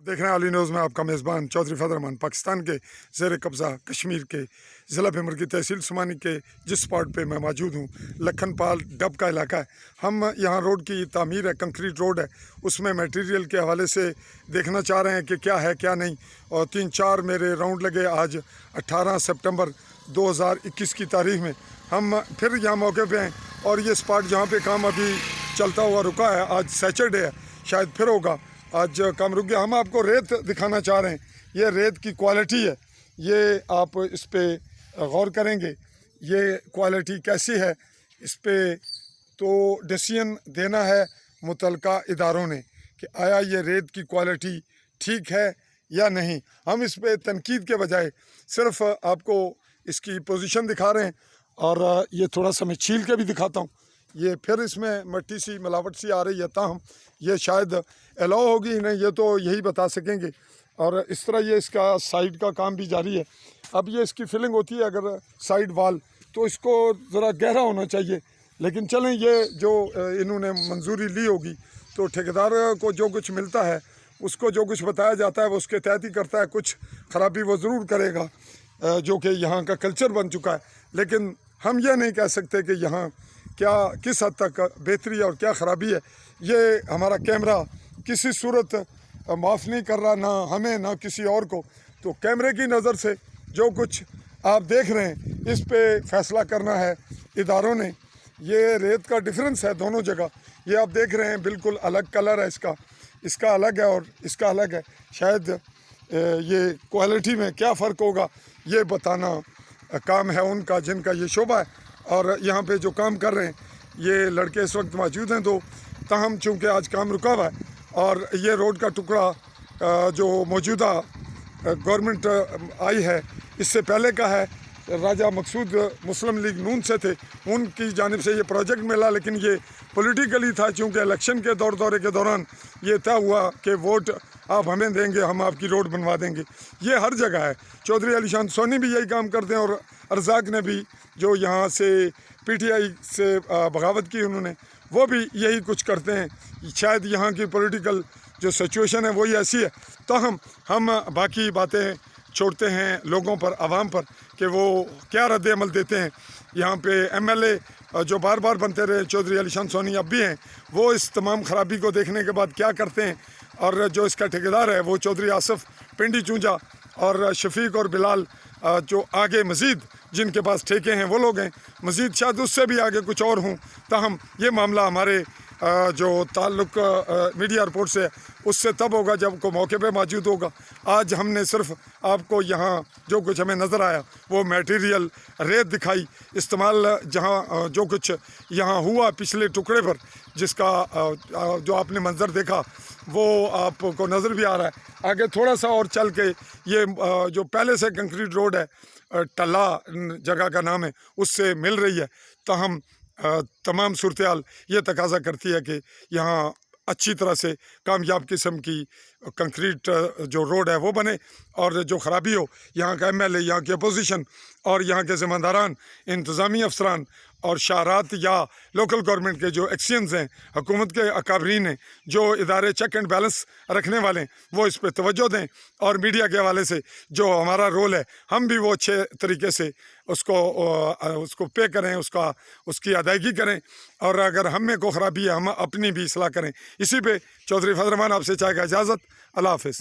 देख रहे हैं अली न्यूज़ में आपका मेज़बान चौधरी फजल रहमान। पाकिस्तान के ज़ेर कब्ज़ा कश्मीर के ज़िला भीमर की तहसील सुमानी के जिस स्पॉट पे मैं मौजूद हूँ, लखनपाल डब का इलाका है। हम यहाँ रोड की तामीर है, कंक्रीट रोड है, उसमें मटेरियल के हवाले से देखना चाह रहे हैं कि क्या है क्या नहीं। और 3-4 मेरे राउंड लगे। आज 18 सितंबर 2021 की तारीख में हम फिर यहाँ मौके पे हैं और ये स्पॉट जहाँ पे काम अभी चलता हुआ रुका है, आज सैटरडे है, शायद फिर होगा। आज काम रुक गया। हम आपको रेत दिखाना चाह रहे हैं। ये रेत की क्वालिटी है, ये आप इस पर गौर करेंगे, ये क्वालिटी कैसी है, इस पर तो डिसीजन देना है मुतलका इदारों ने कि आया ये रेत की क्वालिटी ठीक है या नहीं। हम इस पर तनकीद के बजाय सिर्फ आपको इसकी पोजीशन दिखा रहे हैं। और ये थोड़ा सा मैं छील के भी दिखाता हूँ। ये फिर इसमें मट्टी सी मिलावट सी आ रही है, ताहम ये शायद अलाउ होगी नहीं, ये तो यही बता सकेंगे। और इस तरह ये इसका साइड का काम भी जारी है। अब ये इसकी फिलिंग होती है अगर साइड वाल, तो इसको ज़रा गहरा होना चाहिए। लेकिन चलें, ये जो इन्होंने मंजूरी ली होगी तो ठेकेदार को जो कुछ मिलता है, उसको जो कुछ बताया जाता है वो उसके तहत ही करता है। कुछ ख़राबी वो ज़रूर करेगा, जो कि यहाँ का कल्चर बन चुका है। लेकिन हम ये नहीं कह सकते कि यहाँ क्या किस हद तक बेहतरी और क्या ख़राबी है। ये हमारा कैमरा किसी सूरत माफ़ नहीं कर रहा, ना हमें ना किसी और को। तो कैमरे की नज़र से जो कुछ आप देख रहे हैं, इस पे फ़ैसला करना है इदारों ने। ये रेत का डिफरेंस है दोनों जगह, ये आप देख रहे हैं, बिल्कुल अलग कलर है इसका अलग है और इसका अलग है। शायद ये क्वालिटी में क्या फ़र्क होगा ये बताना काम है उनका, जिनका ये शोबा है। और यहाँ पे जो काम कर रहे हैं ये लड़के इस वक्त मौजूद हैं। तो ताहम चूँकि आज काम रुका हुआ है और ये रोड का टुकड़ा जो मौजूदा गवर्नमेंट आई है, इससे पहले का है, राजा मकसूद मुस्लिम लीग नून से थे, उनकी जानिब से ये प्रोजेक्ट मिला। लेकिन ये पॉलिटिकली था, चूँकि इलेक्शन के दौरे के दौरान ये तय हुआ कि वोट आप हमें देंगे, हम आपकी रोड बनवा देंगे। ये हर जगह है। चौधरी अलीशान सोनी भी यही काम करते हैं और अर्ज़ाक ने भी, जो यहाँ से PTI से बगावत की उन्होंने, वो भी यही कुछ करते हैं। शायद यहाँ की पॉलिटिकल जो सिचुएशन है वही ऐसी है। तो हम बाकी बातें छोड़ते हैं लोगों पर, आवाम पर, कि वो क्या रद्द अमल देते हैं। यहाँ पे MLA जो बार बार बनते रहे, चौधरी अलीशान सोनी अब भी हैं, वो इस तमाम ख़राबी को देखने के बाद क्या करते हैं। और जो इसका ठेकेदार है वो चौधरी आसफ़ पिंडी चूंजा और शफीक और बिलाल, जो आगे मज़ीद जिनके पास ठेके हैं वो लोग हैं, मज़ीद शायद उससे भी आगे कुछ और हों। ताहम ये मामला हमारे जो ताल्लुक़ मीडिया रिपोर्ट से, उससे तब होगा जब को मौके पे मौजूद होगा। आज हमने सिर्फ आपको यहाँ जो कुछ हमें नज़र आया वो मटेरियल रेत दिखाई, इस्तेमाल जहाँ जो कुछ यहाँ हुआ पिछले टुकड़े पर, जिसका जो आपने मंज़र देखा वो आपको नज़र भी आ रहा है। आगे थोड़ा सा और चल के ये जो पहले से कंक्रीट रोड है, टल्ला जगह का नाम है, उससे मिल रही है। तो हम तमाम सूरत हाल ये तकाजा करती है कि यहाँ अच्छी तरह से कामयाब किस्म की कंक्रीट जो रोड है वो बने। और जो ख़राबी हो, यहाँ का MLA, यहाँ की अपोजिशन और यहाँ के ज़िम्मेदारान, इंतज़ामी अफसरान और शाहरात या लोकल गवर्नमेंट के जो एक्शंस हैं, हुकूमत के अकाबरीन हैं, जो इदारे चेक एंड बैलेंस रखने वाले हैं, वो इस पर तवज्जो दें। और मीडिया के हवाले से जो हमारा रोल है, हम भी वो अच्छे तरीके से उसको पे करें, उसकी अदायगी करें। और अगर हम में को ख़राबी है, हम अपनी भी इसलाह करें। इसी पे चौधरी फजल रहमान आपसे चाहेगा इजाज़त। अल्लाह हाफ़िज़।